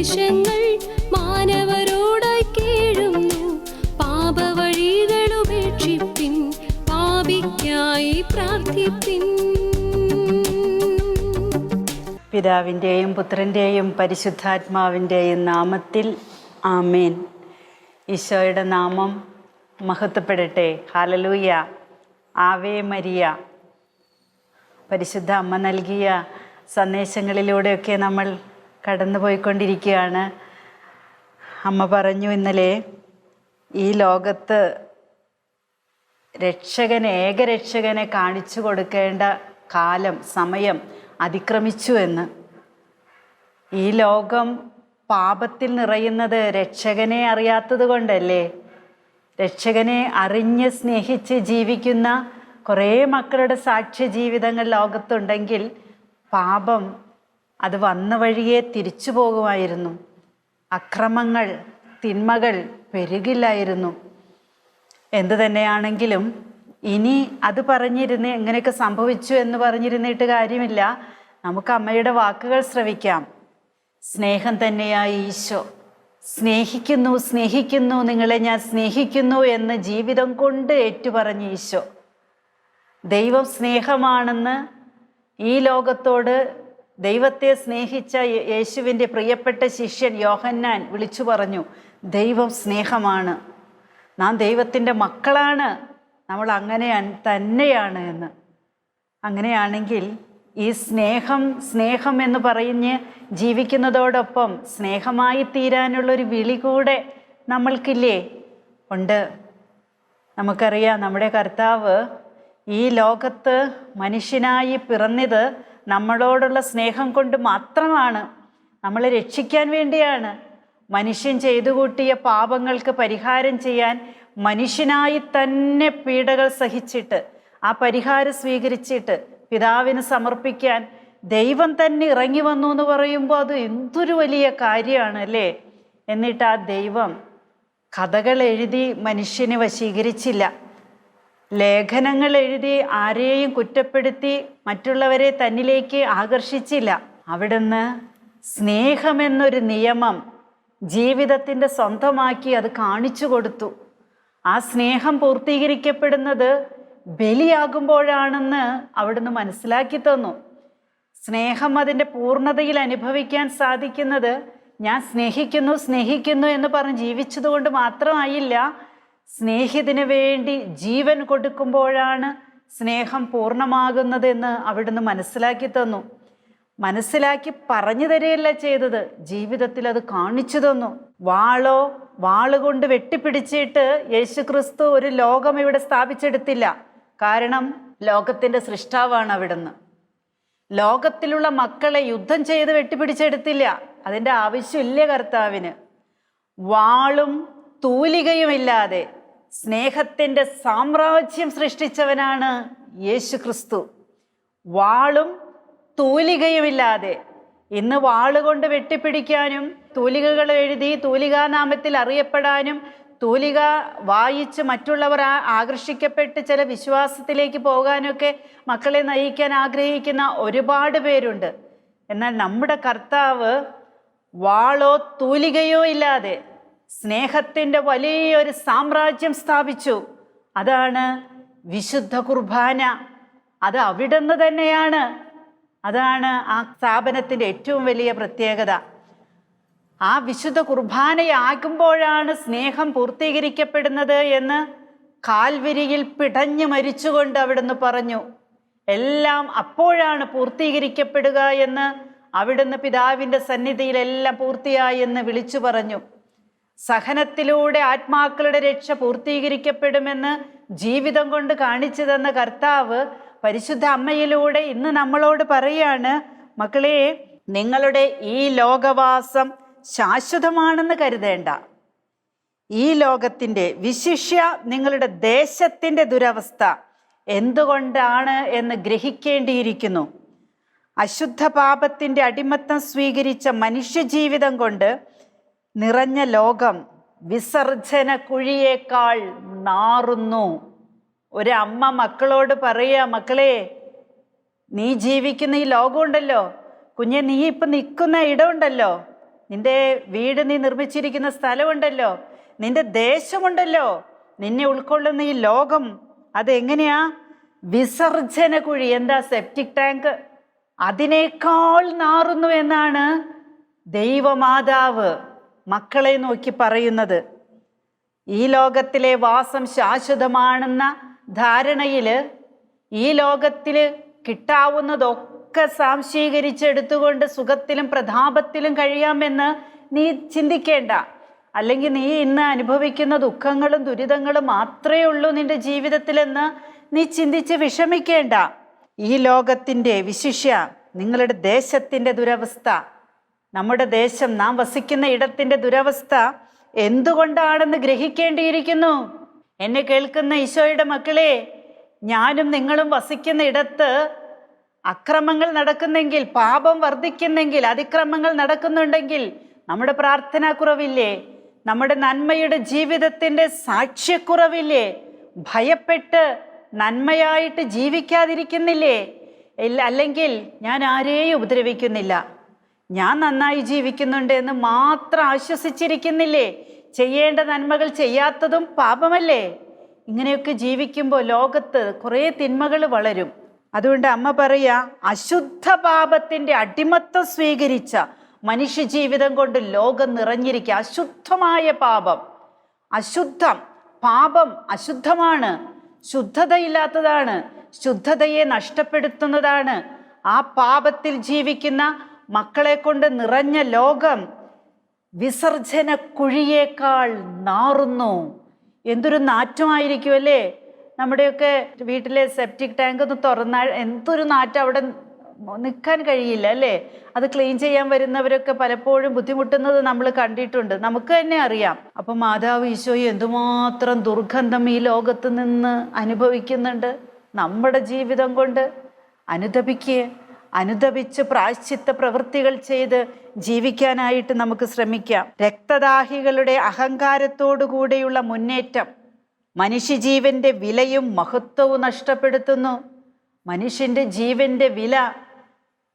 സന്ദേശങ്ങൾ മാനവരോടായി കേഴുന്നു. പാപവഴികളുപേക്ഷിപ്പിൻ, പാപിക്കായി പ്രാർത്ഥിപ്പിൻ. പിതാവിൻ്റെയും പുത്രൻ്റെയും പരിശുദ്ധാത്മാവിൻ്റെയും നാമത്തിൽ ആമേൻ. ഈശോയുടെ നാമം മഹത്വപ്പെടട്ടെ. ഹല്ലേലൂയ. Ave Maria. പരിശുദ്ധ അമ്മ നൽകിയ സന്ദേശങ്ങളിലൂടെയൊക്കെ നമ്മൾ കടന്നു പോയിക്കൊണ്ടിരിക്കുകയാണ്. അമ്മ പറഞ്ഞു ഇന്നലെ, ഈ ലോകത്ത് ഏകരക്ഷകനെ കാണിച്ചു കൊടുക്കേണ്ട കാലം, സമയം അതിക്രമിച്ചു എന്ന്. ഈ ലോകം പാപത്തിൽ നിറയുന്നത് രക്ഷകനെ അറിയാത്തത് കൊണ്ടല്ലേ? രക്ഷകനെ അറിഞ്ഞ് സ്നേഹിച്ച് ജീവിക്കുന്ന കുറേ മക്കളുടെ സാക്ഷ്യ ജീവിതങ്ങൾ ലോകത്തുണ്ടെങ്കിൽ പാപം അത് വന്ന വഴിയെ തിരിച്ചു പോകുമായിരുന്നു. അക്രമങ്ങൾ, തിന്മകൾ പെരുകില്ലായിരുന്നു. എന്തു തന്നെയാണെങ്കിലും ഇനി അത് പറഞ്ഞിരുന്ന് എങ്ങനെയൊക്കെ സംഭവിച്ചു എന്ന് പറഞ്ഞിരുന്നിട്ട് കാര്യമില്ല. നമുക്ക് അമ്മയുടെ വാക്കുകൾ ശ്രവിക്കാം. സ്നേഹം തന്നെയായി ഈശോ സ്നേഹിക്കുന്നു, സ്നേഹിക്കുന്നു, നിങ്ങളെ ഞാൻ സ്നേഹിക്കുന്നു എന്ന് ജീവിതം കൊണ്ട് ഏറ്റുപറഞ്ഞ ഈശോ. ദൈവം സ്നേഹമാണെന്ന് ഈ ലോകത്തോട് ദൈവത്തെ സ്നേഹിച്ച യേശുവിൻ്റെ പ്രിയപ്പെട്ട ശിഷ്യൻ യോഹന്നാൻ വിളിച്ചു പറഞ്ഞു, ദൈവം സ്നേഹമാണ്, നാം ദൈവത്തിൻ്റെ മക്കളാണ്, നമ്മൾ അങ്ങനെ തന്നെയാണ് എന്ന്. അങ്ങനെയാണെങ്കിൽ ഈ സ്നേഹം എന്ന് പറഞ്ഞ് ജീവിക്കുന്നതോടൊപ്പം സ്നേഹമായി തീരാനുള്ളൊരു വിളി കൂടെ നമ്മൾക്കില്ലേ? ഉണ്ട്. നമുക്കറിയാം, നമ്മുടെ കർത്താവ് ഈ ലോകത്ത് മനുഷ്യനായി പിറന്നത് നമ്മളോടുള്ള സ്നേഹം കൊണ്ട് മാത്രമാണ്. നമ്മളെ രക്ഷിക്കാൻ വേണ്ടിയാണ്. മനുഷ്യൻ ചെയ്തു കൂട്ടിയ പാപങ്ങൾക്ക് പരിഹാരം ചെയ്യാൻ മനുഷ്യനായി തന്നെ പീഡകൾ സഹിച്ചിട്ട് ആ പരിഹാരം സ്വീകരിച്ചിട്ട് പിതാവിന് സമർപ്പിക്കാൻ ദൈവം തന്നെ ഇറങ്ങി വന്നു എന്ന് പറയുമ്പോൾ അത് എന്തൊരു വലിയ കാര്യമാണ് അല്ലേ? എന്നിട്ട് ആ ദൈവം കഥകൾ എഴുതി മനുഷ്യനെ വശീകരിച്ചില്ല, ലേഖനങ്ങൾ എഴുതി ആരെയും കുറ്റപ്പെടുത്തി മറ്റുള്ളവരെ തന്നിലേക്ക് ആകർഷിച്ചില്ല. അവിടുന്ന് സ്നേഹമെന്നൊരു നിയമം ജീവിതത്തിൻ്റെ സ്വന്തമാക്കി അത് കാണിച്ചു കൊടുത്തു. ആ സ്നേഹം പൂർത്തീകരിക്കപ്പെടുന്നത് ബലിയാകുമ്പോഴാണെന്ന് അവിടുന്ന് മനസ്സിലാക്കി തന്നു. സ്നേഹം അതിൻ്റെ പൂർണ്ണതയിൽ അനുഭവിക്കാൻ സാധിക്കുന്നത് ഞാൻ സ്നേഹിക്കുന്നു എന്ന് പറഞ്ഞ് ജീവിച്ചതുകൊണ്ട് മാത്രമായില്ല, സ്നേഹിതന് വേണ്ടി ജീവൻ കൊടുക്കുമ്പോഴാണ് സ്നേഹം പൂർണ്ണമാകുന്നതെന്ന് അവിടുന്ന് മനസ്സിലാക്കി തന്നു. മനസ്സിലാക്കി പറഞ്ഞു തരികയല്ല ചെയ്തത്, ജീവിതത്തിൽ അത് കാണിച്ചു തന്നു. വാളുകൊണ്ട് വെട്ടിപ്പിടിച്ചിട്ട് യേശുക്രിസ്തു ഒരു ലോകം ഇവിടെ സ്ഥാപിച്ചെടുത്തില്ല. കാരണം ലോകത്തിൻ്റെ സൃഷ്ടാവാണ് അവിടുന്ന്. ലോകത്തിലുള്ള മക്കളെ യുദ്ധം ചെയ്ത് വെട്ടിപ്പിടിച്ചെടുത്തില്ല, അതിൻ്റെ ആവശ്യമില്ല കർത്താവിന്. വാളും തൂലികയുമില്ലാതെ സ്നേഹത്തിൻ്റെ സാമ്രാജ്യം സൃഷ്ടിച്ചവനാണ് യേശുക്രിസ്തു. വാളും തൂലികയുമില്ലാതെ ഇന്ന് വാളുകൊണ്ട് വെട്ടിപ്പിടിക്കാനും തൂലികകൾ എഴുതി തൂലികാനാമത്തിൽ അറിയപ്പെടാനും തൂലിക വായിച്ച് മറ്റുള്ളവർ ആകർഷിക്കപ്പെട്ട് ചില വിശ്വാസത്തിലേക്ക് പോകാനൊക്കെ മക്കളെ നയിക്കാൻ ആഗ്രഹിക്കുന്ന ഒരുപാട് പേരുണ്ട്. എന്നാൽ നമ്മുടെ കർത്താവ് വാളോ തൂലികയോ ഇല്ലാതെ സ്നേഹത്തിൻ്റെ വലിയൊരു സാമ്രാജ്യം സ്ഥാപിച്ചു. അതാണ് വിശുദ്ധ കുർബാന. അത് അവിടുന്ന് തന്നെയാണ്. അതാണ് ആ സ്ഥാപനത്തിൻ്റെ ഏറ്റവും വലിയ പ്രത്യേകത. ആ വിശുദ്ധ കുർബാനയാകുമ്പോഴാണ് സ്നേഹം പൂർത്തീകരിക്കപ്പെടുന്നത് എന്ന് കാൽവരിയിൽ പിടഞ്ഞു മരിച്ചുകൊണ്ട് അവിടുന്ന് പറഞ്ഞു. എല്ലാം അപ്പോഴാണ് പൂർത്തീകരിക്കപ്പെടുക എന്ന് അവിടുന്ന് പിതാവിൻ്റെ സന്നിധിയിലെല്ലാം പൂർത്തിയായി എന്ന് വിളിച്ചു പറഞ്ഞു. സഹനത്തിലൂടെ ആത്മാക്കളുടെ രക്ഷ പൂർത്തീകരിക്കപ്പെടുമെന്ന് ജീവിതം കൊണ്ട് കാണിച്ചു തന്ന കർത്താവ് പരിശുദ്ധ അമ്മയിലൂടെ ഇന്ന് നമ്മളോട് പറയാണ്, മക്കളെ, നിങ്ങളുടെ ഈ ലോകവാസം ശാശ്വതമാണെന്ന് കരുതേണ്ട. ഈ ലോകത്തിൻ്റെ, വിശിഷ്യ നിങ്ങളുടെ ദേശത്തിൻ്റെ ദുരവസ്ഥ എന്തുകൊണ്ടാണ് എന്ന് ഗ്രഹിക്കേണ്ടിയിരിക്കുന്നു. അശുദ്ധ പാപത്തിൻ്റെ അടിമത്തം സ്വീകരിച്ച മനുഷ്യജീവിതം കൊണ്ട് നിറഞ്ഞ ലോകം വിസർജന കുഴിയേക്കാൾ നാറുന്നു. ഒരമ്മ മക്കളോട് പറയുക, മക്കളെ, നീ ജീവിക്കുന്ന ഈ ലോകമുണ്ടല്ലോ, കുഞ്ഞെ, നീ ഇപ്പം നിൽക്കുന്ന ഇടമുണ്ടല്ലോ, നിന്റെ വീട് നീ നിർമ്മിച്ചിരിക്കുന്ന സ്ഥലമുണ്ടല്ലോ, നിന്റെ ദേശമുണ്ടല്ലോ, നിന്നെ ഉൾക്കൊള്ളുന്ന ഈ ലോകം അതെങ്ങനെയാ? വിസർജന കുഴി. എന്താ? Septic tank. അതിനേക്കാൾ നാറുന്നു എന്നാണ് ദൈവമാതാവ് മക്കളെ നോക്കി പറയുന്നത്. ഈ ലോകത്തിലെ വാസം ശാശ്വതമാണെന്ന ധാരണയിൽ ഈ ലോകത്തിൽ കിട്ടാവുന്നതൊക്കെ സാംശീകരിച്ചെടുത്തുകൊണ്ട് സുഖത്തിലും പ്രതാപത്തിലും കഴിയാമെന്ന് നീ ചിന്തിക്കേണ്ട. അല്ലെങ്കിൽ നീ ഇന്ന് അനുഭവിക്കുന്ന ദുഃഖങ്ങളും ദുരിതങ്ങളും മാത്രമേ ഉള്ളൂ നിന്റെ ജീവിതത്തിലെന്ന് നീ ചിന്തിച്ച് വിഷമിക്കേണ്ട. ഈ ലോകത്തിൻ്റെ, വിശിഷ്യ നിങ്ങളുടെ ദേശത്തിൻ്റെ ദുരവസ്ഥ, നമ്മുടെ ദേശം, നാം വസിക്കുന്ന ഇടത്തിൻ്റെ ദുരവസ്ഥ എന്തുകൊണ്ടാണെന്ന് ഗ്രഹിക്കേണ്ടിയിരിക്കുന്നു. എന്നെ കേൾക്കുന്ന ഈശോയുടെ മക്കളെ, ഞാനും നിങ്ങളും വസിക്കുന്ന ഇടത്ത് അക്രമങ്ങൾ നടക്കുന്നെങ്കിൽ, പാപം വർദ്ധിക്കുന്നെങ്കിൽ, അതിക്രമങ്ങൾ നടക്കുന്നുണ്ടെങ്കിൽ നമ്മുടെ പ്രാർത്ഥനാക്കുറവില്ലേ? നമ്മുടെ നന്മയുടെ ജീവിതത്തിൻ്റെ സാക്ഷ്യക്കുറവില്ലേ? ഭയപ്പെട്ട് നന്മയായിട്ട് ജീവിക്കാതിരിക്കുന്നില്ലേ? അല്ലെങ്കിൽ ഞാൻ ആരെയും ഉപദ്രവിക്കുന്നില്ല, ഞാൻ നന്നായി ജീവിക്കുന്നുണ്ട് എന്ന് മാത്രം ആശ്വസിച്ചിരിക്കുന്നില്ലേ? ചെയ്യേണ്ട നന്മകൾ ചെയ്യാത്തതും പാപമല്ലേ? ഇങ്ങനെയൊക്കെ ജീവിക്കുമ്പോൾ ലോകത്ത് കുറേ തിന്മകൾ വളരും. അതുകൊണ്ട് അമ്മ പറയാ, അശുദ്ധ പാപത്തിൻ്റെ അടിമത്തം സ്വീകരിച്ച മനുഷ്യ ജീവിതം കൊണ്ട് ലോകം നിറഞ്ഞിരിക്കുക. അശുദ്ധമായ പാപം, അശുദ്ധം. പാപം അശുദ്ധമാണ്, ശുദ്ധതയില്ലാത്തതാണ്, ശുദ്ധതയെ നഷ്ടപ്പെടുത്തുന്നതാണ്. ആ പാപത്തിൽ ജീവിക്കുന്ന മക്കളെ കൊണ്ട് നിറഞ്ഞ ലോകം വിസർജന കുഴിയേക്കാൾ നാറുന്നു. എന്തൊരു നാറ്റമായിരിക്കും അല്ലേ? നമ്മുടെയൊക്കെ വീട്ടിലെ സെപ്റ്റിക് ടാങ്ക് ഒന്ന് തുറന്നാൽ എന്തൊരു നാറ്റം, അവിടെ നിൽക്കാൻ കഴിയില്ല അല്ലേ? അത് ക്ലീൻ ചെയ്യാൻ വരുന്നവരൊക്കെ പലപ്പോഴും ബുദ്ധിമുട്ടുന്നത് നമ്മൾ കണ്ടിട്ടുണ്ട്, നമുക്ക് തന്നെ അറിയാം. അപ്പം മാതാവ് ഈശോയെ എന്തുമാത്രം ദുർഗന്ധം ഈ ലോകത്ത് നിന്ന് അനുഭവിക്കുന്നുണ്ട്. നമ്മുടെ ജീവിതം കൊണ്ട് അനുദപിച്ച് പ്രായശ്ചിത്ത പ്രവൃത്തികൾ ചെയ്ത് ജീവിക്കാനായിട്ട് നമുക്ക് ശ്രമിക്കാം. രക്തദാഹികളുടെ അഹങ്കാരത്തോടു കൂടെയുള്ള മുന്നേറ്റം മനുഷ്യജീവന്റെ വിലയും മഹത്വവും നഷ്ടപ്പെടുത്തുന്നു. മനുഷ്യന്റെ ജീവന്റെ വില,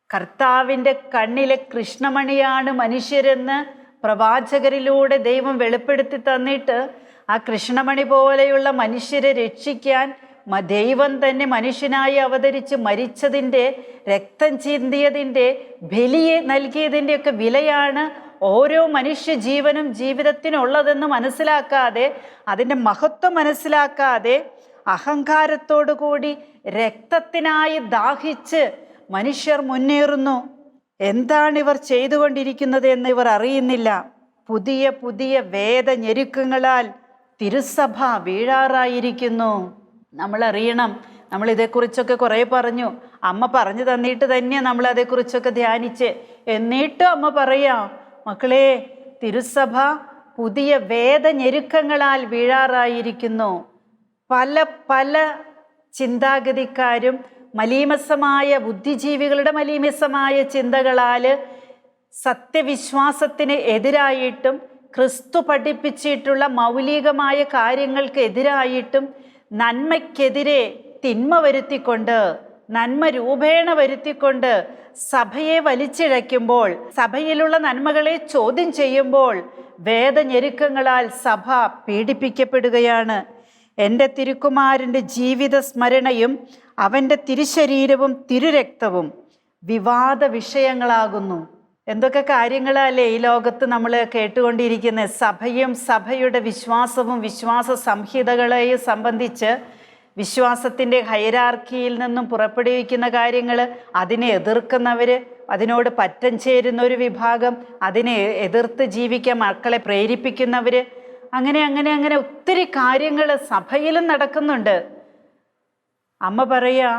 കർത്താവിൻ്റെ കണ്ണിലെ കൃഷ്ണമണിയാണ് മനുഷ്യരെന്ന് പ്രവാചകരിലൂടെ ദൈവം വെളിപ്പെടുത്തി തന്നിട്ട് ആ കൃഷ്ണമണി പോലെയുള്ള മനുഷ്യരെ രക്ഷിക്കാൻ ദൈവം തന്നെ മനുഷ്യനായി അവതരിച്ച് മരിച്ചതിൻ്റെ, രക്തം ചിന്തിയതിൻ്റെ, ബലിയെ നൽകിയതിൻ്റെയൊക്കെ വിലയാണ് ഓരോ മനുഷ്യ ജീവനും ജീവിതത്തിനുള്ളതെന്ന് മനസ്സിലാക്കാതെ, അതിൻ്റെ മഹത്വം മനസ്സിലാക്കാതെ അഹങ്കാരത്തോടു കൂടി രക്തത്തിനായി ദാഹിച്ച് മനുഷ്യർ മുന്നേറുന്നു. എന്താണിവർ ചെയ്തുകൊണ്ടിരിക്കുന്നത് എന്ന് ഇവർ അറിയുന്നില്ല. പുതിയ പുതിയ വേദഞെരുക്കങ്ങളാൽ തിരുസഭ വീഴാറായിരിക്കുന്നു. നമ്മളറിയണം, നമ്മളിതേക്കുറിച്ചൊക്കെ കുറേ പറഞ്ഞു. അമ്മ പറഞ്ഞു തന്നിട്ട് തന്നെയാണ് നമ്മൾ അതേക്കുറിച്ചൊക്കെ ധ്യാനിച്ച്. എന്നിട്ടും അമ്മ പറയാ, മക്കളെ, തിരുസഭ പുതിയ വേദഞെരുക്കങ്ങളാൽ വീഴാറായിരിക്കുന്നു. പല പല ചിന്താഗതിക്കാരും മലീമസമായ ബുദ്ധിജീവികളുടെ മലീമസമായ ചിന്തകളാൽ സത്യവിശ്വാസത്തിന് എതിരായിട്ടും ക്രിസ്തു പഠിപ്പിച്ചിട്ടുള്ള മൗലികമായ കാര്യങ്ങൾക്ക് എതിരായിട്ടും നന്മയ്ക്കെതിരെ തിന്മ വരുത്തിക്കൊണ്ട്, നന്മ രൂപേണ വരുത്തിക്കൊണ്ട് സഭയെ വലിച്ചിഴയ്ക്കുമ്പോൾ, സഭയിലുള്ള നന്മകളെ ചോദ്യം ചെയ്യുമ്പോൾ വേദഞെരുക്കങ്ങളാൽ സഭ പീഡിപ്പിക്കപ്പെടുകയാണ്. എൻ്റെ തിരുക്കുമാരൻ്റെ ജീവിത സ്മരണയും അവൻ്റെ തിരുശരീരവും തിരുരക്തവും വിവാദ വിഷയങ്ങളാകുന്നു. എന്തൊക്കെ കാര്യങ്ങളല്ലേ ഈ ലോകത്ത് നമ്മൾ കേട്ടുകൊണ്ടിരിക്കുന്നത്. സഭയും സഭയുടെ വിശ്വാസവും വിശ്വാസ സംഹിതകളെയും സംബന്ധിച്ച് വിശ്വാസത്തിൻ്റെ ഹൈറാർക്കിയിൽ നിന്നും പുറപ്പെടുവിക്കുന്ന കാര്യങ്ങൾ, അതിനെ എതിർക്കുന്നവർ, അതിനോട് പറ്റം ചേരുന്ന ഒരു വിഭാഗം, അതിനെ എതിർത്ത് ജീവിക്കാൻ മക്കളെ പ്രേരിപ്പിക്കുന്നവർ, അങ്ങനെ ഒത്തിരി കാര്യങ്ങൾ സഭയിലും നടക്കുന്നുണ്ട്. അമ്മ പറയാ,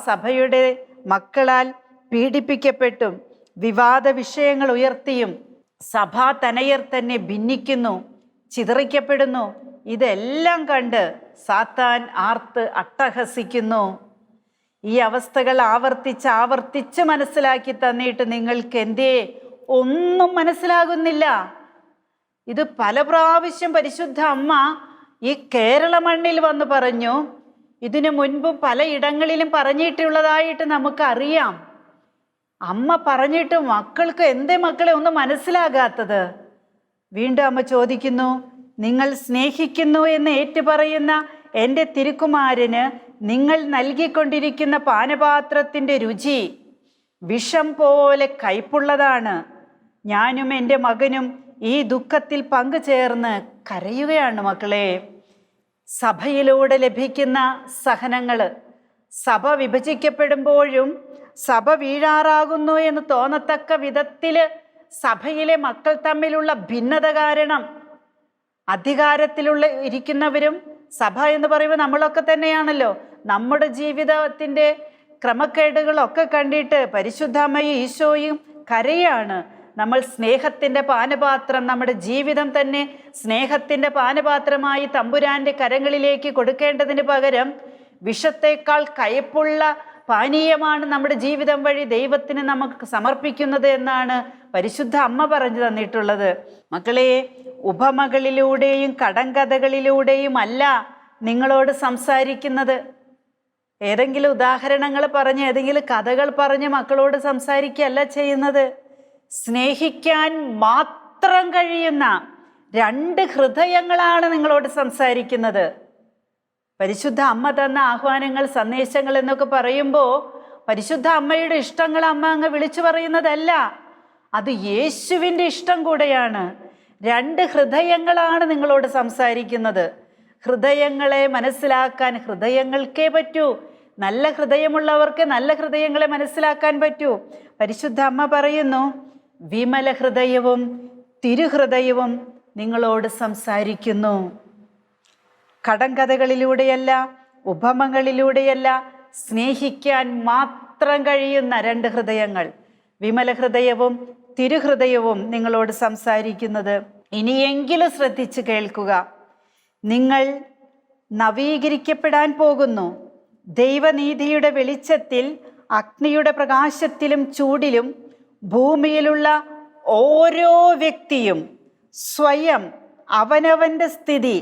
സഭയുടെ മക്കളാൽ പീഡിപ്പിക്കപ്പെട്ടും വിവാദ വിഷയങ്ങൾ ഉയർത്തിയും സഭാ തനയർ തന്നെ ഭിന്നിക്കുന്നു, ചിതറിക്കപ്പെടുന്നു. ഇതെല്ലാം കണ്ട് സാത്താൻ ആർത്ത് അട്ടഹസിക്കുന്നു. ഈ അവസ്ഥകൾ ആവർത്തിച്ച് മനസ്സിലാക്കി തന്നിട്ട് നിങ്ങൾക്ക് എന്തേ ഒന്നും മനസ്സിലാകുന്നില്ല? ഇത് പല പ്രാവശ്യം പരിശുദ്ധ അമ്മ ഈ കേരള മണ്ണിൽ വന്ന് പറഞ്ഞു. ഇതിനു മുൻപ് പലയിടങ്ങളിലും പറഞ്ഞിട്ടുള്ളതായിട്ട് നമുക്കറിയാം. അമ്മ പറഞ്ഞിട്ട് മക്കൾക്ക് എന്തേ മക്കളെ ഒന്നും മനസ്സിലാകാത്തത്? വീണ്ടും അമ്മ ചോദിക്കുന്നു, നിങ്ങൾ സ്നേഹിക്കുന്നു എന്ന് ഏറ്റുപറയുന്ന എൻ്റെ തിരുക്കുമാരന് നിങ്ങൾ നൽകിക്കൊണ്ടിരിക്കുന്ന പാനപാത്രത്തിൻ്റെ രുചി വിഷം പോലെ കയ്പുള്ളതാണ്. ഞാനും എൻ്റെ മകനും ഈ ദുഃഖത്തിൽ പങ്കുചേർന്ന് കരയുകയാണ് മക്കളെ. സഭയിലൂടെ ലഭിക്കുന്ന സഹനങ്ങൾ, സഭ വിഭജിക്കപ്പെടുമ്പോഴും സഭ വീഴാറാകുന്നു എന്ന് തോന്നത്തക്ക വിധത്തിൽ സഭയിലെ മക്കൾ തമ്മിലുള്ള ഭിന്നത കാരണം അധികാരത്തിലുള്ള ഇരിക്കുന്നവരും, സഭ എന്ന് പറയുമ്പോൾ നമ്മളൊക്കെ തന്നെയാണല്ലോ, നമ്മുടെ ജീവിതത്തിൻ്റെ ക്രമക്കേടുകളൊക്കെ കണ്ടിട്ട് പരിശുദ്ധമ്മയും ഈശോയും കരയാണ്. നമ്മൾ സ്നേഹത്തിൻ്റെ പാനപാത്രം, നമ്മുടെ ജീവിതം തന്നെ സ്നേഹത്തിൻ്റെ പാനപാത്രമായി തമ്പുരാൻ്റെ കരങ്ങളിലേക്ക് കൊടുക്കേണ്ടതിന് പകരം വിഷത്തേക്കാൾ കയ്പുള്ള പാനീയമാണ് നമ്മുടെ ജീവിതം വഴി ദൈവത്തിന് നമുക്ക് സമർപ്പിക്കുന്നത് എന്നാണ് പരിശുദ്ധ അമ്മ പറഞ്ഞു തന്നിട്ടുള്ളത്. മക്കളെ, ഉപമകളിലൂടെയും കടങ്കഥകളിലൂടെയും അല്ല നിങ്ങളോട് സംസാരിക്കുന്നത്. ഏതെങ്കിലും ഉദാഹരണങ്ങൾ പറഞ്ഞ് ഏതെങ്കിലും കഥകൾ പറഞ്ഞ് മക്കളോട് സംസാരിക്കുകയല്ല ചെയ്യുന്നത്. സ്നേഹിക്കാൻ മാത്രം കഴിയുന്ന 2 ഹൃദയങ്ങളാണ് നിങ്ങളോട് സംസാരിക്കുന്നത്. പരിശുദ്ധ അമ്മ തന്ന ആഹ്വാനങ്ങൾ, സന്ദേശങ്ങൾ എന്നൊക്കെ പറയുമ്പോൾ പരിശുദ്ധ അമ്മയുടെ ഇഷ്ടങ്ങൾ അമ്മ അങ്ങ് വിളിച്ചു പറയുന്നതല്ല, അത് യേശുവിൻ്റെ ഇഷ്ടം കൂടെയാണ്. 2 ഹൃദയങ്ങളാണ് നിങ്ങളോട് സംസാരിക്കുന്നത്. ഹൃദയങ്ങളെ മനസ്സിലാക്കാൻ ഹൃദയങ്ങൾക്കേ പറ്റൂ. നല്ല ഹൃദയമുള്ളവർക്ക് നല്ല ഹൃദയങ്ങളെ മനസ്സിലാക്കാൻ പറ്റൂ. പരിശുദ്ധ അമ്മ പറയുന്നു, വിമല ഹൃദയവും തിരുഹൃദയവും നിങ്ങളോട് സംസാരിക്കുന്നു. കടങ്കഥകളിലൂടെയല്ല, ഉപമകളിലൂടെയല്ല, സ്നേഹിക്കാൻ മാത്രം കഴിയുന്ന 2 ഹൃദയങ്ങൾ, വിമല ഹൃദയവും തിരുഹൃദയവും നിങ്ങളോട് സംസാരിക്കുന്നത്. ഇനിയെങ്കിലും ശ്രദ്ധിച്ച് കേൾക്കുക. നിങ്ങൾ നവീകരിക്കപ്പെടാൻ പോകുന്നു. ദൈവനീതിയുടെ വെളിച്ചത്തിൽ, അഗ്നിയുടെ പ്രകാശത്തിലും ചൂടിലും ഭൂമിയിലുള്ള ഓരോ വ്യക്തിയും സ്വയം അവനവൻ്റെ സ്ഥിതി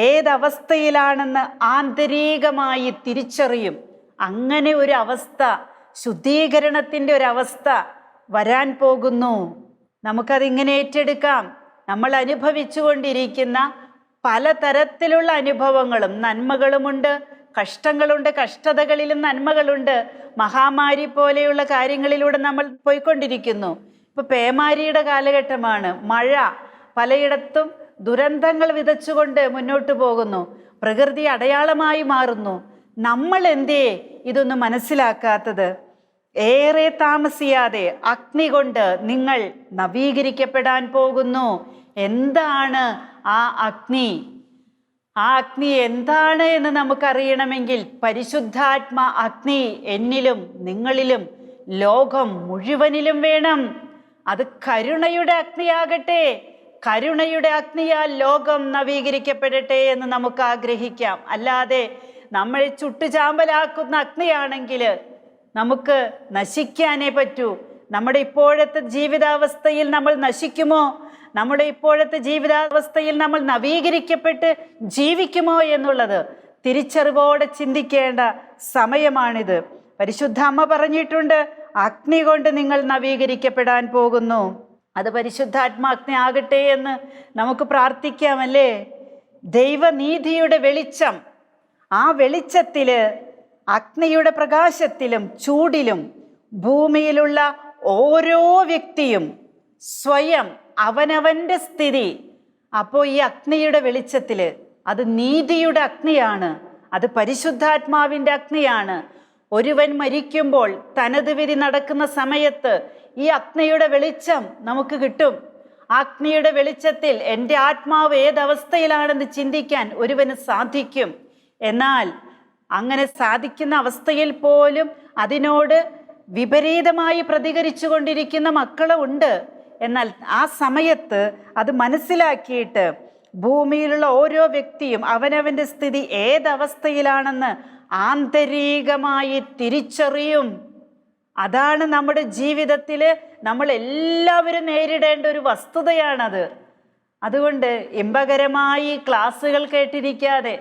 ഏതവസ്ഥയിലാണെന്ന് ആന്തരികമായി തിരിച്ചറിയും. അങ്ങനെ ഒരു അവസ്ഥ, ശുദ്ധീകരണത്തിൻ്റെ ഒരവസ്ഥ വരാൻ പോകുന്നു. നമുക്കതിങ്ങനെ ഏറ്റെടുക്കാം. നമ്മൾ അനുഭവിച്ചു കൊണ്ടിരിക്കുന്ന പലതരത്തിലുള്ള അനുഭവങ്ങളും നന്മകളുമുണ്ട്, കഷ്ടങ്ങളുണ്ട്. കഷ്ടതകളിലും നന്മകളുണ്ട്. മഹാമാരി പോലെയുള്ള കാര്യങ്ങളിലൂടെ നമ്മൾ പോയിക്കൊണ്ടിരിക്കുന്നു. ഇപ്പോൾ പേമാരിയുടെ കാലഘട്ടമാണ്. മഴ പലയിടത്തും ദുരന്തങ്ങൾ വിതച്ചുകൊണ്ട് മുന്നോട്ട് പോകുന്നു. പ്രകൃതി അടയാളമായി മാറുന്നു. നമ്മൾ എന്തേ ഇതൊന്നും മനസ്സിലാക്കാത്തത്? ഏറെ താമസിയാതെ അഗ്നി കൊണ്ട് നിങ്ങൾ നവീകരിക്കപ്പെടാൻ പോകുന്നു. എന്താണ് ആ അഗ്നി? ആ അഗ്നി എന്താണ് എന്ന് നമുക്കറിയണമെങ്കിൽ പരിശുദ്ധാത്മ അഗ്നി എന്നിലും നിങ്ങളിലും ലോകം മുഴുവനിലും വേണം. അത് കരുണയുടെ അഗ്നിയാകട്ടെ. കരുണയുടെ അഗ്നിയാൽ ലോകം നവീകരിക്കപ്പെടട്ടെ എന്ന് നമുക്ക് ആഗ്രഹിക്കാം. അല്ലാതെ നമ്മളെ ചുട്ടുചാമ്പലാക്കുന്ന അഗ്നിയാണെങ്കിൽ നമുക്ക് നശിക്കാനേ പറ്റൂ. നമ്മുടെ ഇപ്പോഴത്തെ ജീവിതാവസ്ഥയിൽ നമ്മൾ നശിക്കുമോ? നമ്മുടെ ഇപ്പോഴത്തെ ജീവിതാവസ്ഥയിൽ നമ്മൾ നവീകരിക്കപ്പെട്ട് ജീവിക്കുമോ എന്നുള്ളത് തിരിച്ചറിവോടെ ചിന്തിക്കേണ്ട സമയമാണിത്. പരിശുദ്ധ അമ്മ പറഞ്ഞിട്ടുണ്ട്, അഗ്നി കൊണ്ട് നിങ്ങൾ നവീകരിക്കപ്പെടാൻ പോകുന്നു. അത് പരിശുദ്ധാത്മാഗ്നി ആകട്ടെ എന്ന് നമുക്ക് പ്രാർത്ഥിക്കാമല്ലേ? ദൈവനീതിയുടെ വെളിച്ചം, ആ വെളിച്ചത്തിൽ, അഗ്നിയുടെ പ്രകാശത്തിലും ചൂടിലും ഭൂമിയിലുള്ള ഓരോ വ്യക്തിയും സ്വയം അവനവൻ്റെ സ്ഥിതി. അപ്പോൾ ഈ അഗ്നിയുടെ വെളിച്ചത്തിൽ, അത് നീതിയുടെ അഗ്നിയാണ്, അത് പരിശുദ്ധാത്മാവിൻ്റെ അഗ്നിയാണ്. ഒരുവൻ മരിക്കുമ്പോൾ തനത് വിധി നടക്കുന്ന സമയത്ത് ഈ അഗ്നിയുടെ വെളിച്ചം നമുക്ക് കിട്ടും. അഗ്നിയുടെ വെളിച്ചത്തിൽ എൻ്റെ ആത്മാവ് ഏതവസ്ഥയിലാണെന്ന് ചിന്തിക്കാൻ ഒരുവന് സാധിക്കും. എന്നാൽ അങ്ങനെ സാധിക്കുന്ന അവസ്ഥയിൽ പോലും അതിനോട് വിപരീതമായി പ്രതികരിച്ചു കൊണ്ടിരിക്കുന്ന മക്കളുണ്ട്. എന്നാൽ ആ സമയത്ത് അത് മനസ്സിലാക്കിയിട്ട് ഭൂമിയിലുള്ള ഓരോ വ്യക്തിയും അവനവൻ്റെ സ്ഥിതി ഏതവസ്ഥയിലാണെന്ന് ആന്തരികമായി തിരിച്ചറിയും. അതാണ് നമ്മുടെ ജീവിതത്തിൽ നമ്മൾ എല്ലാവരും നേരിടേണ്ട ഒരു വസ്തുതയാണത്. അതുകൊണ്ട് ഇമ്പകരമായി ക്ലാസ്സുകൾ കേട്ടിരിക്കാതെ,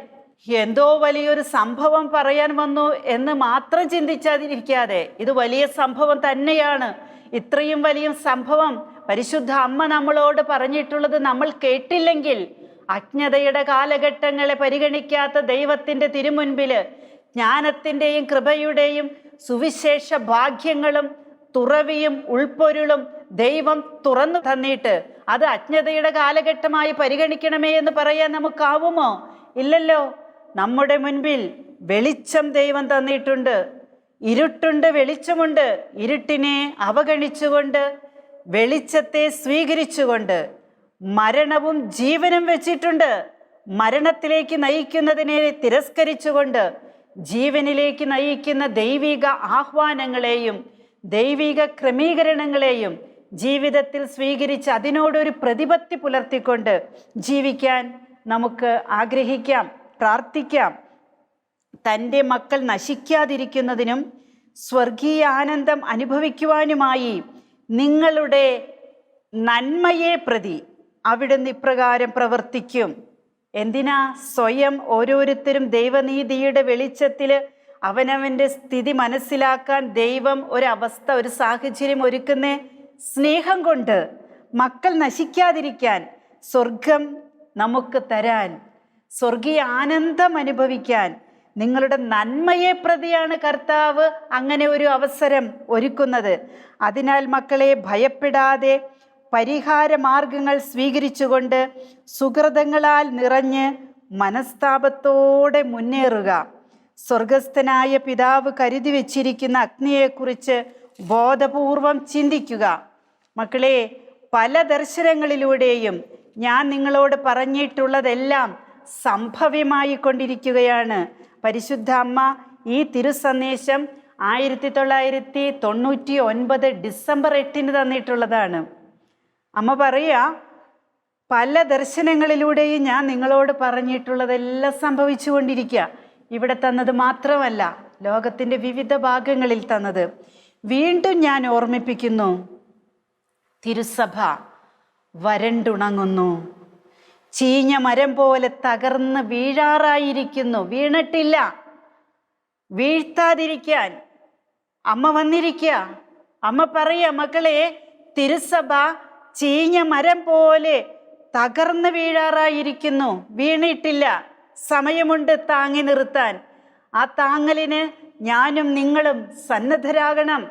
എന്തോ വലിയൊരു സംഭവം പറയാൻ വന്നു എന്ന് മാത്രം ചിന്തിച്ചാതിരിക്കാതെ ഇത് വലിയ സംഭവം തന്നെയാണ്. ഇത്രയും വലിയ സംഭവം പരിശുദ്ധ അമ്മ നമ്മളോട് പറഞ്ഞിട്ടുള്ളത് നമ്മൾ കേട്ടില്ലെങ്കിൽ അജ്ഞതയുടെ കാലഘട്ടങ്ങളെ പരിഗണിക്കാത്ത ദൈവത്തിൻ്റെ തിരുമുൻപില് ജ്ഞാനത്തിൻ്റെയും കൃപയുടെയും സുവിശേഷ ഭാഗ്യങ്ങളും തുറവിയും ഉൾപ്പൊരുളും ദൈവം തുറന്നു തന്നിട്ട് അത് അജ്ഞതയുടെ കാലഘട്ടമായി പരിഗണിക്കണമേ എന്ന് പറയാൻ നമുക്കാവുമോ? ഇല്ലല്ലോ. നമ്മുടെ മുൻപിൽ വെളിച്ചം ദൈവം തന്നിട്ടുണ്ട്. ഇരുട്ടുണ്ട്, വെളിച്ചമുണ്ട്. ഇരുട്ടിനെ അവഗണിച്ചുകൊണ്ട് വെളിച്ചത്തെ സ്വീകരിച്ചുകൊണ്ട് മരണവും ജീവനും വെച്ചിട്ടുണ്ട്. മരണത്തിലേക്ക് നയിക്കുന്നതിനെ തിരസ്കരിച്ചുകൊണ്ട് ജീവനിലേക്ക് നയിക്കുന്ന ദൈവിക ആഹ്വാനങ്ങളെയും ദൈവിക ക്രമീകരണങ്ങളെയും ജീവിതത്തിൽ സ്വീകരിച്ച് അതിനോടൊരു പ്രതിപത്തി പുലർത്തിക്കൊണ്ട് ജീവിക്കാൻ നമുക്ക് ആഗ്രഹിക്കാം, പ്രാർത്ഥിക്കാം. തൻ്റെ മക്കൾ നശിക്കാതിരിക്കുന്നതിനും സ്വർഗീയ ആനന്ദം അനുഭവിക്കുവാനുമായി നിങ്ങളുടെ നന്മയെ പ്രതി അവിടുന്ന് ഇപ്രകാരം പ്രവർത്തിക്കും. എന്തിനാ? സ്വയം ഓരോരുത്തരും ദൈവനീതിയുടെ വെളിച്ചത്തിൽ അവനവൻ്റെ സ്ഥിതി മനസ്സിലാക്കാൻ ദൈവം ഒരവസ്ഥ, ഒരു സാഹചര്യം ഒരുക്കുന്നേ സ്നേഹം കൊണ്ട്, മക്കൾ നശിക്കാതിരിക്കാൻ, സ്വർഗം നമുക്ക് തരാൻ, സ്വർഗീയ ആനന്ദം അനുഭവിക്കാൻ. നിങ്ങളുടെ നന്മയെ പ്രതിയാണ് കർത്താവ് അങ്ങനെ ഒരു അവസരം ഒരുക്കുന്നത്. അതിനാൽ മക്കളെ ഭയപ്പെടാതെ പരിഹാര മാർഗങ്ങൾ സ്വീകരിച്ചുകൊണ്ട് സുഹൃതങ്ങളാൽ നിറഞ്ഞ് മനസ്താപത്തോടെ മുന്നേറുക. സ്വർഗസ്ഥനായ പിതാവ് കരുതി വച്ചിരിക്കുന്ന അഗ്നിയെക്കുറിച്ച് ബോധപൂർവം ചിന്തിക്കുക. മക്കളെ, പല ദർശനങ്ങളിലൂടെയും ഞാൻ നിങ്ങളോട് പറഞ്ഞിട്ടുള്ളതെല്ലാം സംഭവ്യമായി കൊണ്ടിരിക്കുകയാണ്. പരിശുദ്ധ അമ്മ ഈ തിരുസന്ദേശം 1999 ഡിസംബർ 8 തന്നിട്ടുള്ളതാണ്. അമ്മ പറയുക, പല ദർശനങ്ങളിലൂടെയും ഞാൻ നിങ്ങളോട് പറഞ്ഞിട്ടുള്ളതെല്ലാം സംഭവിച്ചു കൊണ്ടിരിക്കുക. ഇവിടെ തന്നത് മാത്രമല്ല, ലോകത്തിൻ്റെ വിവിധ ഭാഗങ്ങളിൽ തന്നത്. വീണ്ടും ഞാൻ ഓർമ്മിപ്പിക്കുന്നു, തിരുസഭ വരണ്ടുണങ്ങുന്നു, ചീഞ്ഞ മരം പോലെ തകർന്ന് വീഴാറായിരിക്കുന്നു. വീണിട്ടില്ല, വീഴ്ത്താതിരിക്കാൻ അമ്മ വന്നിരിക്കുക. അമ്മ പറയുക, മക്കളെ, തിരുസഭ ചീഞ്ഞ മരം പോലെ തകർന്ന് വീഴാറായിരിക്കുന്നു, വീണിട്ടില്ല. സമയമുണ്ട് താങ്ങി നിർത്താൻ. ആ താങ്ങലിന് ഞാനും നിങ്ങളും സന്നദ്ധരാകണം.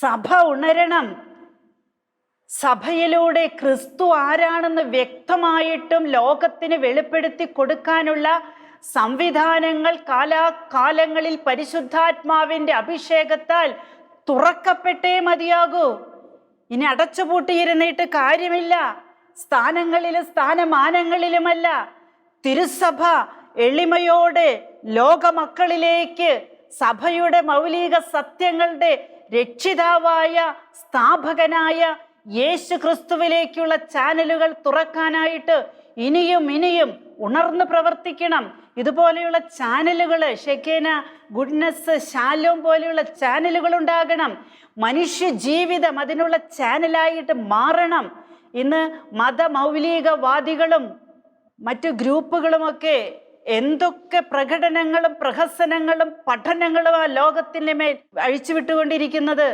സഭ ഉണരണം. സഭയിലൂടെ ക്രിസ്തു ആരാണെന്ന് വ്യക്തമായിട്ടും ലോകത്തിന് വെളിപ്പെടുത്തി കൊടുക്കാനുള്ള സംവിധാനങ്ങൾ കാലാകാലങ്ങളിൽ പരിശുദ്ധാത്മാവിൻ്റെ അഭിഷേകത്താൽ തുറക്കപ്പെട്ടേ മതിയാകൂ. ഇനി അടച്ചുപൂട്ടിയിരുന്നിട്ട് കാര്യമില്ല. സ്ഥാനങ്ങളിലും സ്ഥാനമാനങ്ങളിലുമല്ല. തിരുസഭ എളിമയോടെ ലോകമക്കളിലേക്ക് സഭയുടെ മൗലിക സത്യങ്ങളുടെ രക്ഷിതാവായ സ്ഥാപകനായ യേശു ക്രിസ്തുവിലേക്കുള്ള ചാനലുകൾ തുറക്കാനായിട്ട് ഇനിയും ഇനിയും ഉണർന്ന് പ്രവർത്തിക്കണം. ഇതുപോലെയുള്ള ചാനലുകൾ, ഷെക്കേന, ഗുഡ്നസ്, ശാലോം പോലെയുള്ള ചാനലുകൾ ഉണ്ടാകണം. മനുഷ്യ ജീവിതം അതിനുള്ള ചാനലായിട്ട് മാറണം. ഇന്ന് മതമൗലികവാദികളും മറ്റു ഗ്രൂപ്പുകളുമൊക്കെ എന്തൊക്കെ പ്രകടനങ്ങളും പ്രഹസനങ്ങളും പഠനങ്ങളും ആ ലോകത്തിൻ്റെ മേൽ അഴിച്ചുവിട്ടുകൊണ്ടിരിക്കുന്നത്.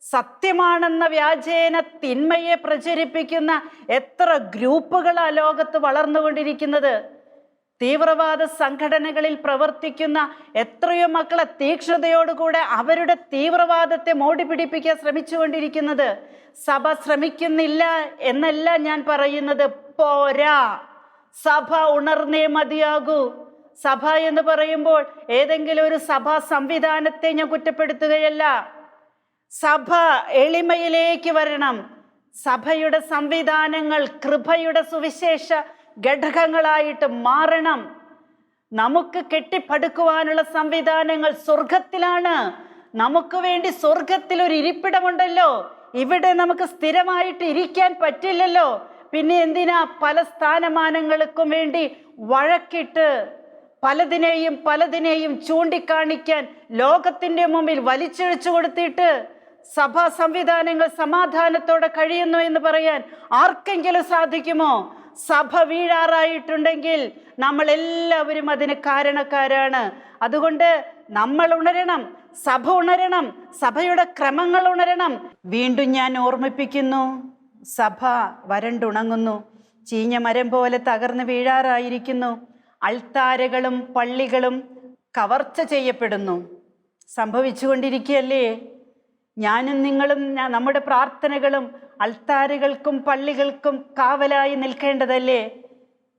സത്യമാണെന്ന വ്യാജേന തിന്മയെ പ്രചരിപ്പിക്കുന്ന എത്ര ഗ്രൂപ്പുകളാ ലോകത്ത് വളർന്നുകൊണ്ടിരിക്കുന്നത്. തീവ്രവാദ സംഘടനകളിൽ പ്രവർത്തിക്കുന്ന എത്രയോ മക്കളെ തീക്ഷ്ണതയോടുകൂടെ അവരുടെ തീവ്രവാദത്തെ മോടി പിടിപ്പിക്കാൻ ശ്രമിച്ചുകൊണ്ടിരിക്കുന്നത്. സഭ ശ്രമിക്കുന്നില്ല എന്നല്ല ഞാൻ പറയുന്നത്, പോരാ. സഭ ഉണർന്നേ മതിയാകൂ. സഭ എന്ന് പറയുമ്പോൾ ഏതെങ്കിലും ഒരു സഭാ സംവിധാനത്തെ ഞാൻ കുറ്റപ്പെടുത്തുകയല്ല. സഭ എളിമയിലേക്ക് വരണം. സഭയുടെ സംവിധാനങ്ങൾ കൃപയുടെ സുവിശേഷ ഘടകങ്ങളായിട്ട് മാറണം. നമുക്ക് കെട്ടിപ്പടുക്കുവാനുള്ള സംവിധാനങ്ങൾ സ്വർഗത്തിലാണ്. നമുക്ക് വേണ്ടി സ്വർഗത്തിൽ ഒരു ഇരിപ്പിടമുണ്ടല്ലോ. ഇവിടെ നമുക്ക് സ്ഥിരമായിട്ട് ഇരിക്കാൻ പറ്റില്ലല്ലോ. പിന്നെ എന്തിനാ പല സ്ഥാനമാനങ്ങൾക്കും വേണ്ടി വഴക്കിട്ട് പലതിനെയും ചൂണ്ടിക്കാണിക്കാൻ ലോകത്തിൻ്റെ മുമ്പിൽ വലിച്ചിഴച്ചു കൊടുത്തിട്ട് സഭാ സംവിധാനങ്ങൾ സമാധാനത്തോടെ കഴിയുന്നു എന്ന് പറയാൻ ആർക്കെങ്കിലും സാധിക്കുമോ? സഭ വീഴാറായിട്ടുണ്ടെങ്കിൽ നമ്മളെല്ലാവരും അതിന് കാരണക്കാരാണ്. അതുകൊണ്ട് നമ്മൾ ഉണരണം, സഭ ഉണരണം, സഭയുടെ ക്രമങ്ങൾ ഉണരണം. വീണ്ടും ഞാൻ ഓർമ്മിപ്പിക്കുന്നു, സഭ വരണ്ടുണങ്ങുന്നു, ചീഞ്ഞ മരം പോലെ തകർന്ന് വീഴാറായിരിക്കുന്നു. അൾത്താരകളും പള്ളികളും കവർച്ച ചെയ്യപ്പെടുന്നു. സംഭവിച്ചുകൊണ്ടിരിക്കുകയല്ലേ? ഞാനും നിങ്ങളും നമ്മുടെ പ്രാർത്ഥനകളും അൾത്താരകൾക്കും പള്ളികൾക്കും കാവലായി നിൽക്കേണ്ടതല്ലേ?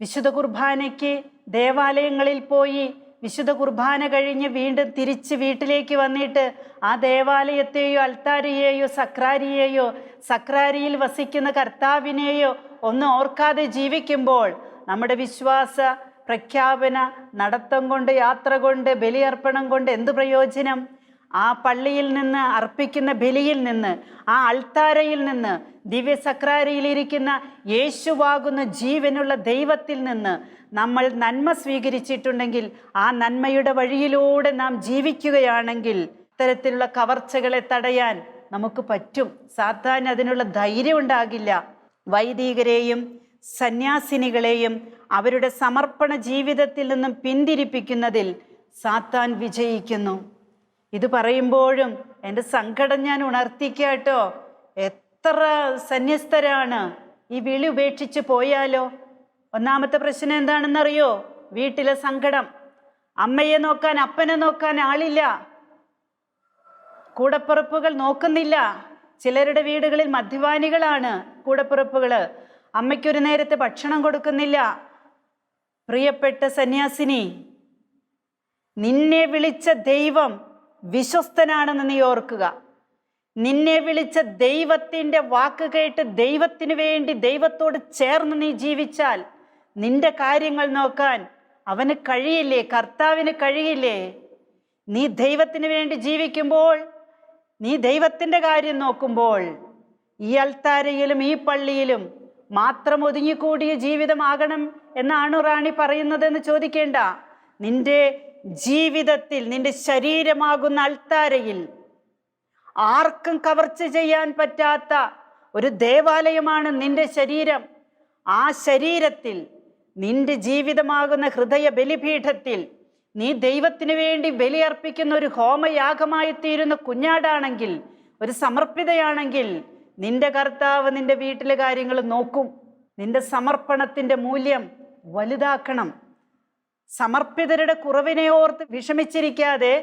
വിശുദ്ധ കുർബാനയ്ക്ക് ദേവാലയങ്ങളിൽ പോയി വിശുദ്ധ കുർബാന കഴിഞ്ഞ് വീണ്ടും തിരിച്ച് വീട്ടിലേക്ക് വന്നിട്ട് ആ ദേവാലയത്തെയോ അൾത്താരയെയോ സക്രാരിയെയോ സക്രാരിയിൽ വസിക്കുന്ന കർത്താവിനെയോ ഒന്നും ഓർക്കാതെ ജീവിക്കുമ്പോൾ നമ്മുടെ വിശ്വാസ പ്രഖ്യാപന നടത്തം കൊണ്ട്, യാത്ര കൊണ്ട്, ബലിയർപ്പണം കൊണ്ട് എന്ത് പ്രയോജനം? ആ പള്ളിയിൽ നിന്ന് അർപ്പിക്കുന്ന ബലിയിൽ നിന്ന്, ആ അൾത്താരയിൽ നിന്ന്, ദിവ്യ സക്രാരിയിലിരിക്കുന്ന യേശുവാകുന്ന ജീവനുള്ള ദൈവത്തിൽ നിന്ന് നമ്മൾ നന്മ സ്വീകരിച്ചിട്ടുണ്ടെങ്കിൽ, ആ നന്മയുടെ വഴിയിലൂടെ നാം ജീവിക്കുകയാണെങ്കിൽ ഇത്തരത്തിലുള്ള കവർച്ചകളെ തടയാൻ നമുക്ക് പറ്റും. സാത്താൻ അതിനുള്ള ധൈര്യം ഉണ്ടാകില്ല. വൈദികരെയും സന്യാസിനികളെയും അവരുടെ സമർപ്പണ ജീവിതത്തിൽ നിന്നും പിന്തിരിപ്പിക്കുന്നതിൽ സാത്താൻ വിജയിക്കുന്നു. ഇത് പറയുമ്പോഴും എൻ്റെ സങ്കടം ഞാൻ ഉണർത്തിക്കാട്ടോ. എത്ര സന്യസ്തരാണ് ഈ വിളി ഉപേക്ഷിച്ച് പോയാലോ? ഒന്നാമത്തെ പ്രശ്നം എന്താണെന്നറിയോ? വീട്ടിലെ സങ്കടം. അമ്മയെ നോക്കാൻ, അപ്പനെ നോക്കാൻ ആളില്ല, കൂടപ്പിറപ്പുകൾ നോക്കുന്നില്ല. ചിലരുടെ വീടുകളിൽ മദ്യപാനികളാണ് കൂടപ്പിറപ്പുകൾ. അമ്മയ്ക്കൊരു നേരത്തെ ഭക്ഷണം കൊടുക്കുന്നില്ല. പ്രിയപ്പെട്ട സന്യാസിനി, നിന്നെ വിളിച്ച ദൈവം വിശ്വസ്തനാണെന്ന് നീ ഓർക്കുക. നിന്നെ വിളിച്ച ദൈവത്തിൻ്റെ വാക്ക് കേട്ട് ദൈവത്തിന് വേണ്ടി ദൈവത്തോട് ചേർന്ന് നീ ജീവിച്ചാൽ നിന്റെ കാര്യങ്ങൾ നോക്കാൻ അവന് കഴിയില്ലേ? കർത്താവിന് കഴിയില്ലേ? നീ ദൈവത്തിന് വേണ്ടി ജീവിക്കുമ്പോൾ, നീ ദൈവത്തിൻ്റെ കാര്യം നോക്കുമ്പോൾ, ഈ അൾത്താരയിലും ഈ പള്ളിയിലും മാത്രം ഒതുങ്ങിക്കൂടിയ ജീവിതമാകണം എന്നാണ് റാണി പറയുന്നതെന്ന് ചോദിക്കേണ്ട. നിന്റെ ജീവിതത്തിൽ, നിന്റെ ശരീരമാകുന്ന അൾത്താരയിൽ ആർക്കും കവർച്ച ചെയ്യാൻ പറ്റാത്ത ഒരു ദേവാലയമാണ് നിന്റെ ശരീരം. ആ ശരീരത്തിൽ, നിന്റെ ജീവിതമാകുന്ന ഹൃദയ ബലിപീഠത്തിൽ നീ ദൈവത്തിന് വേണ്ടി ബലിയർപ്പിക്കുന്ന ഒരു ഹോമയാഗമായി തീരുന്ന കുഞ്ഞാടാണെങ്കിൽ, ഒരു സമർപ്പിതയാണെങ്കിൽ, നിന്റെ കർത്താവ് നിന്റെ വീട്ടിലെ കാര്യങ്ങൾ നോക്കും. നിന്റെ സമർപ്പണത്തിൻ്റെ മൂല്യം വലുതാക്കണം. സമർപ്പിതരുടെ കുറവിനെ ഓർത്ത് വിഷമിച്ചിരിക്കാതെ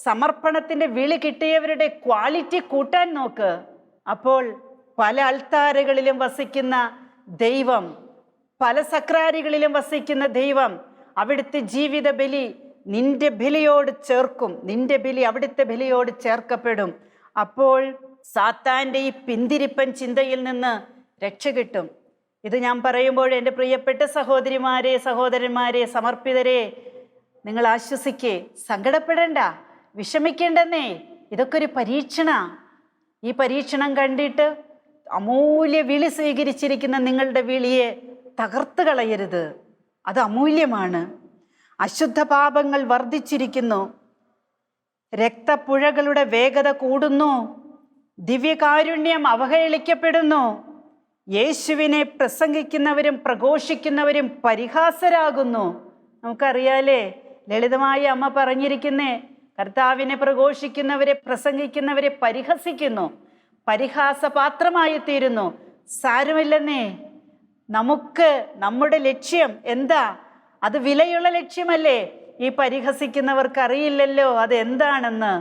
സമർപ്പണത്തിൻ്റെ വിളി കിട്ടിയവരുടെ ക്വാളിറ്റി കൂട്ടാൻ നോക്ക്. അപ്പോൾ പല അൾത്താരകളിലും വസിക്കുന്ന ദൈവം, പല സക്രാരികളിലും വസിക്കുന്ന ദൈവം അവിടുത്തെ ജീവിത ബലി നിന്റെ ബലിയോട് ചേർക്കും. നിന്റെ ബലി അവിടുത്തെ ബലിയോട് ചേർക്കപ്പെടും. അപ്പോൾ സാത്താൻ്റെ ഈ പിന്തിരിപ്പൻ ചിന്തയിൽ നിന്ന് രക്ഷ കിട്ടും. ഇത് ഞാൻ പറയുമ്പോൾ എൻ്റെ പ്രിയപ്പെട്ട സഹോദരിമാരെ, സഹോദരന്മാരെ, സമർപ്പിതരെ, നിങ്ങൾ ആശ്വസിക്കേ, സങ്കടപ്പെടേണ്ട, വിഷമിക്കേണ്ടെന്നേ. ഇതൊക്കെ ഒരു പരീക്ഷണ. ഈ പരീക്ഷണം കണ്ടിട്ട് അമൂല്യ വിളി സ്വീകരിച്ചിരിക്കുന്ന നിങ്ങളുടെ വിളിയെ തകർത്ത് കളയരുത്. അത് അമൂല്യമാണ്. അശുദ്ധ പാപങ്ങൾ വർദ്ധിച്ചിരിക്കുന്നു. രക്തപ്പുഴകളുടെ വേഗത കൂടുന്നു. ദിവ്യകാരുണ്യം അവഹേളിക്കപ്പെടുന്നു. യേശുവിനെ പ്രസംഗിക്കുന്നവരും പ്രഘോഷിക്കുന്നവരും പരിഹാസരാകുന്നു. നമുക്കറിയാലേ, ലളിതമായി അമ്മ പറഞ്ഞിരിക്കുന്നേ, കർത്താവിനെ പ്രഘോഷിക്കുന്നവരെ പ്രസംഗിക്കുന്നവരെ പരിഹസിക്കുന്നു, പരിഹാസപാത്രമായി തീരുന്നു. സാരമില്ലെന്നേ, നമുക്ക് നമ്മുടെ ലക്ഷ്യം എന്താ? അത് വിലയുള്ള ലക്ഷ്യമല്ലേ? ഈ പരിഹസിക്കുന്നവർക്ക് അറിയില്ലല്ലോ അത് എന്താണെന്ന്.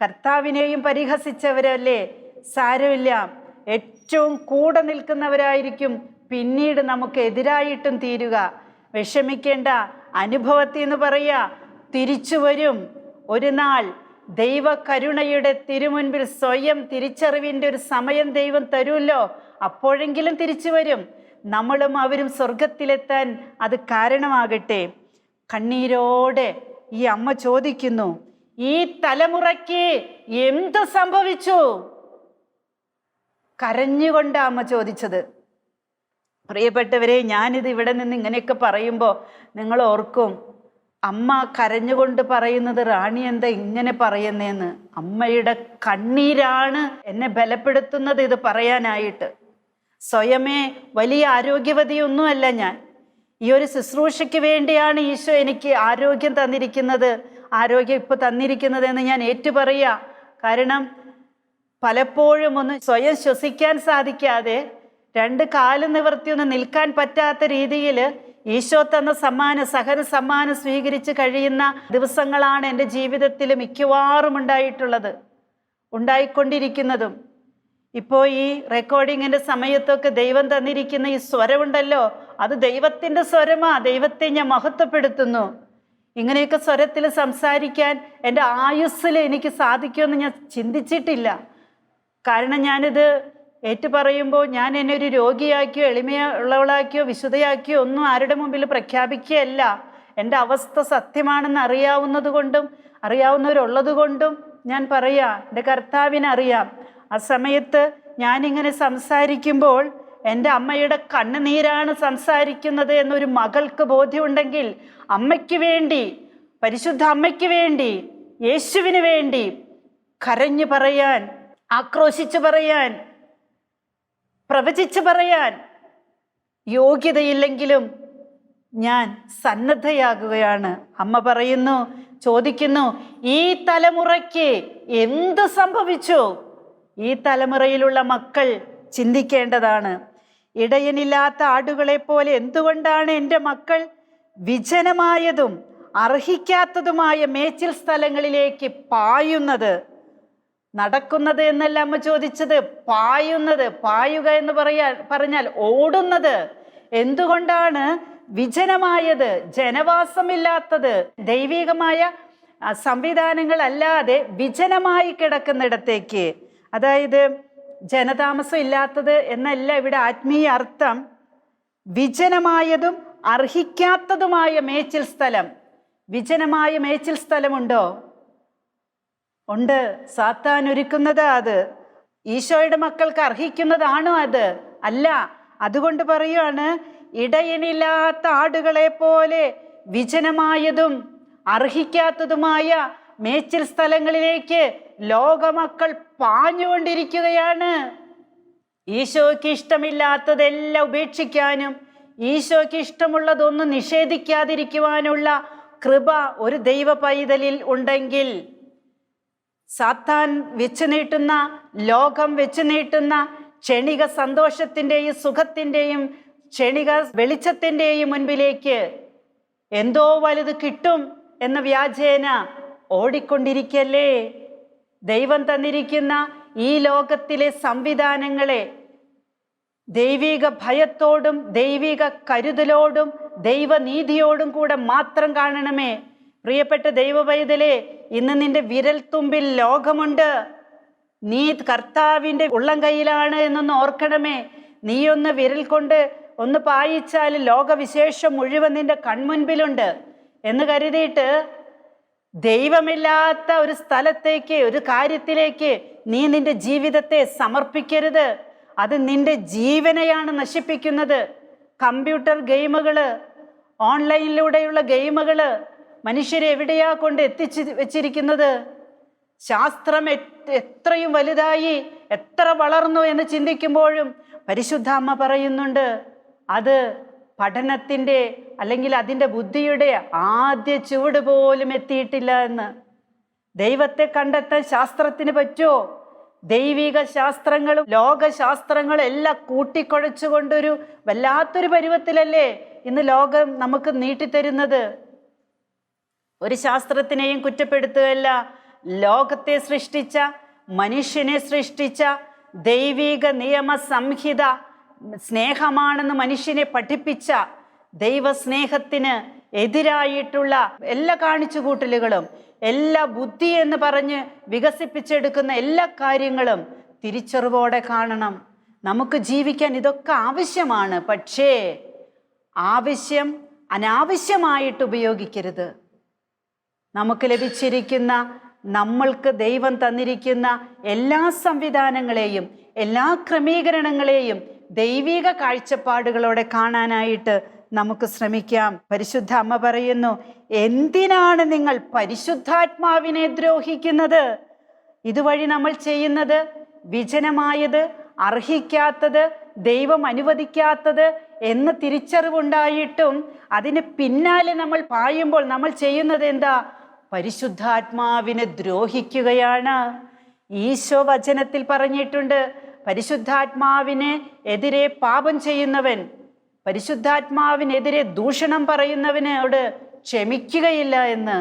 കർത്താവിനെയും പരിഹസിച്ചവരല്ലേ? സാരമില്ല, ഏറ്റവും കൂടെ നിൽക്കുന്നവരായിരിക്കും പിന്നീട് നമുക്ക് എതിരായിട്ടും തീരുക. വിഷമിക്കേണ്ട, അനുഭവത്തിൽ നിന്ന് പറയുക, തിരിച്ചു വരും ഒരു നാൾ. ദൈവ കരുണയുടെ തിരുമുൻപിൽ സ്വയം തിരിച്ചറിവിൻ്റെ ഒരു സമയം ദൈവം തരുമല്ലോ. അപ്പോഴെങ്കിലും തിരിച്ചു വരും. നമ്മളും അവരും സ്വർഗത്തിലെത്താൻ അത് കാരണമാകട്ടെ. കണ്ണീരോടെ ഈ അമ്മ ചോദിക്കുന്നു, ഈ തലമുറയ്ക്ക് എന്തു സംഭവിച്ചു? കരഞ്ഞുകൊണ്ട് അമ്മ ചോദിച്ചത്. പ്രിയപ്പെട്ടവരെ, ഞാനിത് ഇവിടെ നിന്ന് ഇങ്ങനെയൊക്കെ പറയുമ്പോൾ നിങ്ങൾ ഓർക്കും, അമ്മ കരഞ്ഞുകൊണ്ട് പറയുന്നത് റാണി എന്താ ഇങ്ങനെ പറയുന്നതെന്ന്. അമ്മയുടെ കണ്ണീരാണ് എന്നെ ബലപ്പെടുത്തുന്നത് ഇത് പറയാനായിട്ട്. സ്വയമേ വലിയ ആരോഗ്യവതിയൊന്നുമല്ല ഞാൻ. ഈ ഒരു ശുശ്രൂഷയ്ക്ക് വേണ്ടിയാണ് ഈശോ എനിക്ക് ആരോഗ്യം തന്നിരിക്കുന്നത്, ആരോഗ്യം ഇപ്പോൾ തന്നിരിക്കുന്നത് എന്ന് ഞാൻ ഏറ്റുപറയുക. കാരണം പലപ്പോഴും ഒന്ന് സ്വയം ശ്വസിക്കാൻ സാധിക്കാതെ, രണ്ട് കാല് നിവർത്തി ഒന്ന് നിൽക്കാൻ പറ്റാത്ത രീതിയിൽ ഈശോ തന്ന സമ്മാനം, സഹന സമ്മാനം സ്വീകരിച്ച് കഴിയുന്ന ദിവസങ്ങളാണ് എൻ്റെ ജീവിതത്തിൽ മിക്കവാറും ഉണ്ടായിക്കൊണ്ടിരിക്കുന്നതും. ഇപ്പോൾ ഈ റെക്കോർഡിങ്ങിൻ്റെ സമയത്തൊക്കെ ദൈവം തന്നിരിക്കുന്ന ഈ സ്വരമുണ്ടല്ലോ, അത് ദൈവത്തിൻ്റെ സ്വരമാ. ദൈവത്തെ ഞാൻ മഹത്വപ്പെടുത്തുന്നു. ഇങ്ങനെയൊക്കെ സ്വരത്തിൽ സംസാരിക്കാൻ എൻ്റെ ആയുസ്സിൽ എനിക്ക് സാധിക്കുമെന്ന് ഞാൻ ചിന്തിച്ചിട്ടില്ല. കാരണം ഞാനിത് ഏറ്റുപറയുമ്പോൾ ഞാൻ എന്നെ ഒരു രോഗിയാക്കിയോ എളിമയുള്ളവളാക്കിയോ വിശുദ്ധയാക്കിയോ ഒന്നും ആരുടെ മുമ്പിൽ പ്രഖ്യാപിക്കുകയല്ല. എൻ്റെ അവസ്ഥ സത്യമാണെന്ന് അറിയാവുന്നവരുള്ളത് കൊണ്ടും ഞാൻ പറയാം. എൻ്റെ കർത്താവിനറിയാം. ആ സമയത്ത് ഞാനിങ്ങനെ സംസാരിക്കുമ്പോൾ എൻ്റെ അമ്മയുടെ കണ്ണുനീരാണ് സംസാരിക്കുന്നത് എന്നൊരു മകൾക്ക് ബോധ്യമുണ്ടെങ്കിൽ, അമ്മയ്ക്ക് വേണ്ടി, പരിശുദ്ധ അമ്മയ്ക്ക് വേണ്ടി, യേശുവിന് വേണ്ടി കരഞ്ഞു പറയാൻ, ആക്രോശിച്ചു പറയാൻ, പ്രവചിച്ചു പറയാൻ യോഗ്യതയില്ലെങ്കിലും ഞാൻ സന്നദ്ധയാകുകയാണ്. അമ്മ ചോദിക്കുന്നു, ഈ തലമുറയ്ക്ക് എന്ത് സംഭവിച്ചു? ഈ തലമുറയിലുള്ള മക്കൾ ചിന്തിക്കേണ്ടതാണ്. ഇടയനില്ലാത്ത ആടുകളെ പോലെ എന്തുകൊണ്ടാണ് എൻ്റെ മക്കൾ വിജനമായതും അർഹിക്കാത്തതുമായ മേച്ചിൽ സ്ഥലങ്ങളിലേക്ക് പായുന്നത്? നടക്കുന്നത് എന്നല്ല അമ്മ ചോദിച്ചത്, പായുന്നത്. പായുക എന്ന് പറഞ്ഞാൽ ഓടുന്നത്. എന്തുകൊണ്ടാണ് വിജനമായത്, ജനവാസമില്ലാത്തത്, ദൈവികമായ സംവിധാനങ്ങളല്ലാതെ വിജനമായി കിടക്കുന്നിടത്തേക്ക്? അതായത് ജനതാമസം ഇല്ലാത്തത് എന്നല്ല ഇവിടെ ആത്മീയ അർത്ഥം. വിജനമായതും അർഹിക്കാത്തതുമായ മേച്ചിൽ സ്ഥലം. വിജനമായ മേച്ചിൽ സ്ഥലമുണ്ടോ? ഉണ്ട്. സാത്താൻ ഒരുക്കുന്നത് അത്. ഈശോയുടെ മക്കൾക്ക് അർഹിക്കുന്നതാണോ അത്? അല്ല. അതുകൊണ്ട് പറയുകയാണ്, ഇടയനില്ലാത്ത ആടുകളെ പോലെ വിജനമായതും അർഹിക്കാത്തതുമായ മേച്ചിൽ സ്ഥലങ്ങളിലേക്ക് ലോകമക്കൾ പാഞ്ഞുകൊണ്ടിരിക്കുകയാണ്. ഈശോയ്ക്ക് ഇഷ്ടമില്ലാത്തതെല്ലാം ഉപേക്ഷിക്കാനും ഈശോയ്ക്ക് ഇഷ്ടമുള്ളതൊന്നും നിഷേധിക്കാതിരിക്കുവാനുള്ള കൃപ ഒരു ദൈവ പൈതലിൽ ഉണ്ടെങ്കിൽ, സാത്താൻ വെച്ചു നീട്ടുന്ന, ലോകം വെച്ചു നീട്ടുന്ന ക്ഷണിക സന്തോഷത്തിൻ്റെയും സുഖത്തിൻ്റെയും ക്ഷണിക വെളിച്ചത്തിൻ്റെയും മുൻപിലേക്ക് എന്തോ വലുത് കിട്ടും എന്ന വ്യാജേന ഓടിക്കൊണ്ടിരിക്കല്ലേ? ദൈവം തന്നിരിക്കുന്ന ഈ ലോകത്തിലെ സംവിധാനങ്ങളെ ദൈവിക ഭയത്തോടും ദൈവിക കരുതലോടും ദൈവനീതിയോടും കൂടെ മാത്രം കാണണമേ. പ്രിയപ്പെട്ട ദൈവ പൈതലേ, ഇന്ന് നിന്റെ വിരൽ തുമ്പിൽ ലോകമുണ്ട്. നീ കർത്താവിൻ്റെ ഉള്ളം കയ്യിലാണ് എന്നൊന്ന് ഓർക്കണമേ. നീ ഒന്ന് വിരൽ കൊണ്ട് ഒന്ന് പായിച്ചാൽ ലോകവിശേഷം മുഴുവൻ നിന്റെ കൺമുൻപിലുണ്ട് എന്ന് കരുതിയിട്ട് ദൈവമില്ലാത്ത ഒരു സ്ഥലത്തേക്ക്, ഒരു കാര്യത്തിലേക്ക് നീ നിന്റെ ജീവിതത്തെ സമർപ്പിക്കരുത്. അത് നിന്റെ ജീവനെയാണ് നശിപ്പിക്കുന്നത്. കമ്പ്യൂട്ടർ ഗെയിമുകള്, ഓൺലൈനിലൂടെയുള്ള ഗെയിമുകള് മനുഷ്യരെ എവിടെയാ കൊണ്ട് വെച്ചിരിക്കുന്നത്? ശാസ്ത്രം എത്രയും വലുതായി, എത്ര വളർന്നു എന്ന് ചിന്തിക്കുമ്പോഴും പരിശുദ്ധ അമ്മ പറയുന്നുണ്ട്, അത് പഠനത്തിൻ്റെ അല്ലെങ്കിൽ അതിൻ്റെ ബുദ്ധിയുടെ ആദ്യ ചുവട് പോലും എത്തിയിട്ടില്ല എന്ന്. ദൈവത്തെ കണ്ടെത്താൻ ശാസ്ത്രത്തിന് പറ്റുമോ? ദൈവിക ശാസ്ത്രങ്ങളും ലോകശാസ്ത്രങ്ങളും എല്ലാം കൂട്ടിക്കുഴച്ചുകൊണ്ടൊരു വല്ലാത്തൊരു പരുവത്തിലല്ലേ ഇന്ന് ലോകം നമുക്ക് നീട്ടിത്തരുന്നത്. ഒരു ശാസ്ത്രത്തിനെയും കുറ്റപ്പെടുത്തുകയല്ല. ലോകത്തെ സൃഷ്ടിച്ച, മനുഷ്യനെ സൃഷ്ടിച്ച ദൈവിക നിയമ സംഹിത സ്നേഹമാണെന്ന് മനുഷ്യനെ പഠിപ്പിച്ച ദൈവസ്നേഹത്തിന് എതിരായിട്ടുള്ള എല്ലാ കാണിച്ചുകൂട്ടലുകളും, എല്ലാ ബുദ്ധി എന്ന് പറഞ്ഞ് വികസിപ്പിച്ചെടുക്കുന്ന എല്ലാ കാര്യങ്ങളും തിരിച്ചറിവോടെ കാണണം. നമുക്ക് ജീവിക്കാൻ ഇതൊക്കെ ആവശ്യമാണ്. പക്ഷേ ആവശ്യം അനാവശ്യമായിട്ട് ഉപയോഗിക്കരുത്. നമുക്ക് ലഭിച്ചിരിക്കുന്ന, നമ്മൾക്ക് ദൈവം തന്നിരിക്കുന്ന എല്ലാ സംവിധാനങ്ങളെയും എല്ലാ ക്രമീകരണങ്ങളെയും ദൈവിക കാഴ്ചപ്പാടുകളോടെ കാണാനായിട്ട് നമുക്ക് ശ്രമിക്കാം. പരിശുദ്ധ അമ്മ പറയുന്നു, എന്തിനാണ് നിങ്ങൾ പരിശുദ്ധാത്മാവിനെ ദ്രോഹിക്കുന്നത്? ഇതുവഴി നമ്മൾ ചെയ്യുന്നത് വിജനമായത്, അർഹിക്കാത്തത്, ദൈവം അനുവദിക്കാത്തത് എന്ന് തിരിച്ചറിവുണ്ടായിട്ടും അതിന് പിന്നാലെ നമ്മൾ പായുമ്പോൾ നമ്മൾ ചെയ്യുന്നത് എന്താ? പരിശുദ്ധാത്മാവിനെ ദ്രോഹിക്കുകയാണ്. ഈശോ വചനത്തിൽ പറഞ്ഞിട്ടുണ്ട്, പരിശുദ്ധാത്മാവിന് എതിരെ പാപം ചെയ്യുന്നവൻ, പരിശുദ്ധാത്മാവിനെതിരെ ദൂഷണം പറയുന്നവനോട് ക്ഷമിക്കുകയില്ല എന്ന്.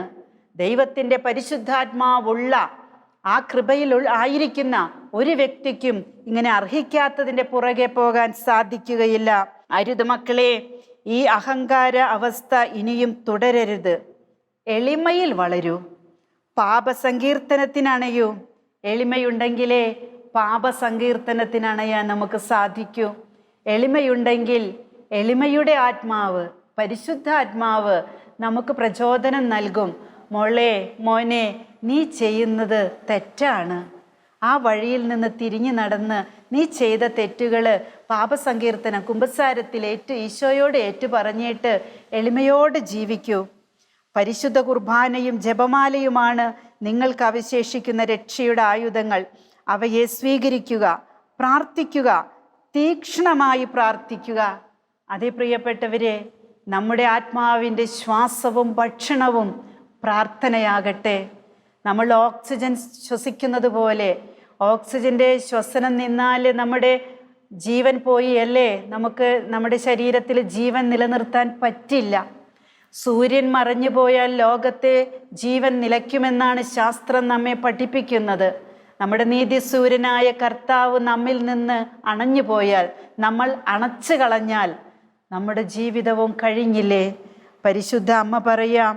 ദൈവത്തിൻ്റെ പരിശുദ്ധാത്മാവുള്ള ആ കൃപയിൽ ആയിരിക്കുന്ന ഒരു വ്യക്തിക്കും ഇങ്ങനെ അർഹിക്കാത്തതിൻ്റെ പുറകെ പോകാൻ സാധിക്കുകയില്ല. അരുത് മക്കളെ, ഈ അഹങ്കാര അവസ്ഥ ഇനിയും തുടരരുത്. എളിമയിൽ വളരൂ, പാപസങ്കീർത്തനത്തിനണയൂ. എളിമയുണ്ടെങ്കിലേ പാപസങ്കീർത്തനത്തിനണയാൻ നമുക്ക് സാധിക്കൂ. എളിമയുണ്ടെങ്കിൽ എളിമയുടെ ആത്മാവ്, പരിശുദ്ധാത്മാവ് നമുക്ക് പ്രചോദനം നൽകും. മോളെ, മോനെ, നീ ചെയ്യുന്നത് തെറ്റാണ്. ആ വഴിയിൽ നിന്ന് തിരിഞ്ഞു നടന്ന് നീ ചെയ്ത തെറ്റുകൾ പാപസങ്കീർത്തനം കുമ്പസാരത്തിൽ ഈശോയോട് ഏറ്റു പറഞ്ഞിട്ട് എളിമയോട് ജീവിക്കൂ. പരിശുദ്ധ കുർബാനയും ജപമാലയുമാണ് നിങ്ങൾക്ക് അവശേഷിക്കുന്ന രക്ഷയുടെ ആയുധങ്ങൾ. അവയെ സ്വീകരിക്കുക, പ്രാർത്ഥിക്കുക, തീക്ഷ്ണമായി പ്രാർത്ഥിക്കുക. അതേ പ്രിയപ്പെട്ടവരെ, നമ്മുടെ ആത്മാവിൻ്റെ ശ്വാസവും ഭക്ഷണവും പ്രാർത്ഥനയാകട്ടെ. നമ്മൾ ഓക്സിജൻ ശ്വസിക്കുന്നത് പോലെ ഓക്സിജൻ്റെ ശ്വസനം നിന്നാൽ നമ്മുടെ ജീവൻ പോയി അല്ലേ? നമുക്ക് നമ്മുടെ ശരീരത്തിൽ ജീവൻ നിലനിർത്താൻ പറ്റില്ല. സൂര്യൻ മറഞ്ഞു പോയാൽ ലോകത്തെ ജീവൻ നിലയ്ക്കുമെന്നാണ് ശാസ്ത്രം നമ്മെ പഠിപ്പിക്കുന്നത്. നമ്മുടെ നീതിസൂര്യനായ കർത്താവ് നമ്മിൽ നിന്ന് അണഞ്ഞു പോയാൽ, നമ്മൾ അണച്ചു കളഞ്ഞാൽ നമ്മുടെ ജീവിതവും കഴിഞ്ഞില്ലേ? പരിശുദ്ധ അമ്മ പറയാം,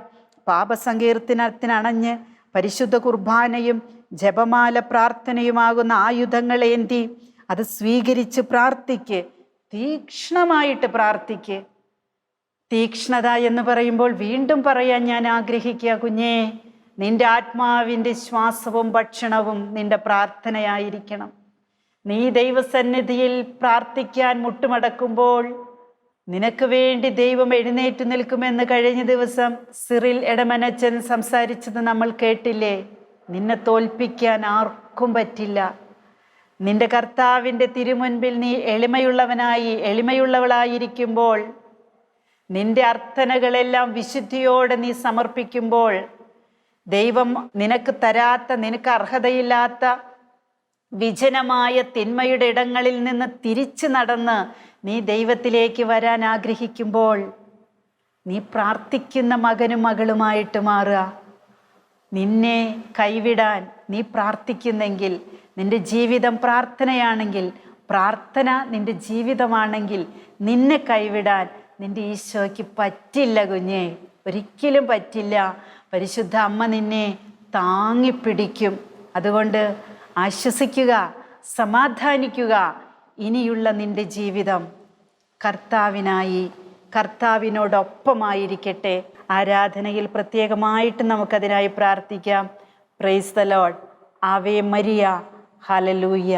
പാപസങ്കീർത്തനത്തിനണഞ്ഞ് പരിശുദ്ധ കുർബാനയും ജപമാല പ്രാർത്ഥനയുമാകുന്ന ആയുധങ്ങളേന്തി അത് സ്വീകരിച്ച് പ്രാർത്ഥിക്ക്, തീക്ഷ്ണമായിട്ട് പ്രാർത്ഥിക്ക്. തീക്ഷ്ണത എന്ന് പറയുമ്പോൾ വീണ്ടും പറയാൻ ഞാൻ ആഗ്രഹിക്കുക, കുഞ്ഞേ, നിന്റെ ആത്മാവിൻ്റെ ശ്വാസവും ഭക്ഷണവും നിന്റെ പ്രാർത്ഥനയായിരിക്കണം. നീ ദൈവസന്നിധിയിൽ പ്രാർത്ഥിക്കാൻ മുട്ടുമടക്കുമ്പോൾ നിനക്ക് വേണ്ടി ദൈവം എഴുന്നേറ്റ് നിൽക്കുമെന്ന് കഴിഞ്ഞ ദിവസം സിറിൽ എടമനച്ചൻ സംസാരിച്ചത് നമ്മൾ കേട്ടില്ലേ? നിന്നെ തോൽപ്പിക്കാൻ ആർക്കും പറ്റില്ല. നിന്റെ കർത്താവിൻ്റെ തിരുമുൻപിൽ നീ എളിമയുള്ളവളായിരിക്കുമ്പോൾ, നിന്റെ അർത്ഥനകളെല്ലാം വിശുദ്ധിയോടെ നീ സമർപ്പിക്കുമ്പോൾ, ദൈവം നിനക്ക് തരാത്ത, നിനക്ക് അർഹതയില്ലാത്ത വിജനമായ തിന്മയുടെ ഇടങ്ങളിൽ നിന്ന് തിരിച്ചു നടന്ന് നീ ദൈവത്തിലേക്ക് വരാൻ ആഗ്രഹിക്കുമ്പോൾ, നീ പ്രാർത്ഥിക്കുന്ന മകനും മകളുമായിട്ട് മാറുക. നിന്നെ കൈവിടാൻ നീ പ്രാർത്ഥിക്കുന്നെങ്കിൽ, നിന്റെ ജീവിതം പ്രാർത്ഥനയാണെങ്കിൽ, പ്രാർത്ഥന നിന്റെ ജീവിതമാണെങ്കിൽ, നിന്നെ കൈവിടാൻ നിന്റെ ഈശോയ്ക്ക് പറ്റില്ല കുഞ്ഞേ, ഒരിക്കലും പറ്റില്ല. പരിശുദ്ധ അമ്മ നിന്നെ താങ്ങിപ്പിടിക്കും. അതുകൊണ്ട് ആശ്വസിക്കുക, സമാധാനിക്കുക. ഇനിയുള്ള നിന്റെ ജീവിതം കർത്താവിനായി, കർത്താവിനോടൊപ്പമായിരിക്കട്ടെ. ആരാധനയിൽ പ്രത്യേകമായിട്ട് നമുക്കതിനായി പ്രാർത്ഥിക്കാം. Praise the Lord. Ave Maria. Hallelujah.